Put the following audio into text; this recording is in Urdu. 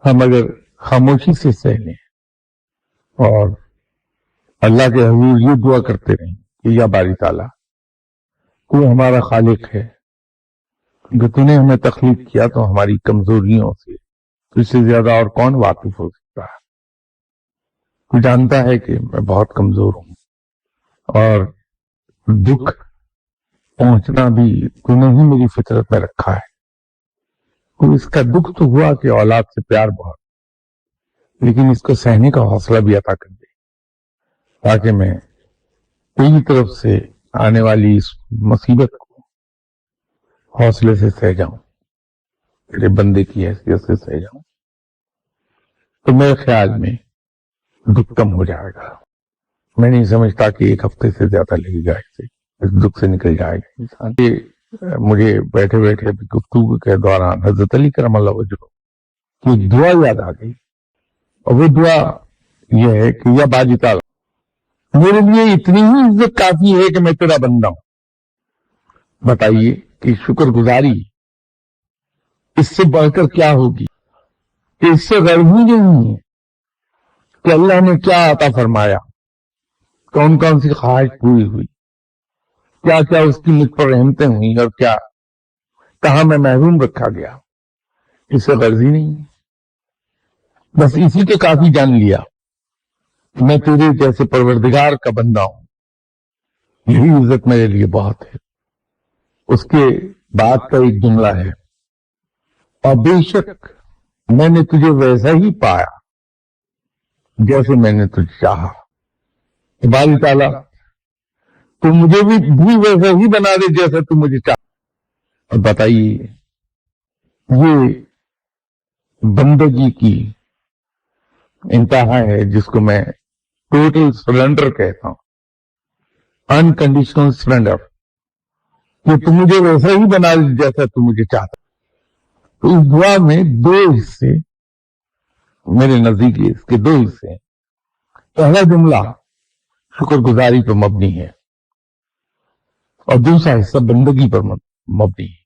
ہم اگر خاموشی سے سہ لیں اور اللہ کے حضور یہ دعا کرتے رہیں کہ یا باری تعالیٰ تو ہمارا خالق ہے، جو تو نے ہمیں تخلیق کیا تو ہماری کمزوریوں سے تو اس سے زیادہ اور کون واقف ہو سکتا ہے؟ تو جانتا ہے کہ میں بہت کمزور ہوں اور دکھ پہنچنا بھی تو نے ہی میری فطرت میں رکھا ہے۔ تو اس کا دکھ تو ہوا کہ اولاد سے پیار بہت، لیکن اس کو سہنے کا حوصلہ بھی عطا کر دے تاکہ میں تیری طرف سے آنے والی اس مصیبت کو حوصلے سے سہ جاؤں، تیرے بندے کی حیثیت سے سہ جاؤں۔ تو میرے خیال میں دکھ کم ہو جائے گا۔ میں نہیں سمجھتا کہ ایک ہفتے سے زیادہ لگے گا اس دکھ سے نکل جائے گا انسان۔ مجھے بیٹھے بیٹھے گفتگو کے دوران حضرت علی کرم اللہ وجہہ کی دعا یاد آ گئی، اور وہ دعا یہ ہے کہ یا باجی تعالیٰ میرے لیے اتنی ہی عزت کافی ہے کہ میں تیرا بندہ ہوں۔ بتائیے کہ شکر گزاری اس سے بڑھ کر کیا ہوگی، کہ اس سے غرض ہی نہیں ہے کہ اللہ نے کیا عطا فرمایا، کون کون سی خواہش پوری ہوئی، کیا کیا اس کی مجھ پر رحمتیں ہوئیں، اور کیا کہاں میں محروم رکھا گیا، اس سے غرض ہی نہیں ہے۔ بس اسی کے کافی جان لیا میں تیرے جیسے پروردگار کا بندہ ہوں، یہی عزت میرے لیے بہت ہے۔ اس کے بعد کا ایک جملہ ہے، اور بے شک میں نے تجھے ویسا ہی پایا جیسے میں نے تجھے چاہا۔ باری تعالیٰ تو مجھے بھی ویسا ہی بنا دے جیسا تو مجھے چاہا۔ اور بتائیے یہ بندگی کی انتہا ہے جس کو میں ٹوٹل سرنڈر کہتا ہوں، انکنڈیشنل سرنڈر، کہ تم مجھے ویسا ہی بنا دے جیسا تو مجھے چاہتا۔ تو اس دعا میں دو حصے میرے نزدیک، اس کے دو حصے ہیں۔ پہلا جملہ شکر گزاری پر مبنی ہے اور دوسرا حصہ بندگی پر مبنی ہے۔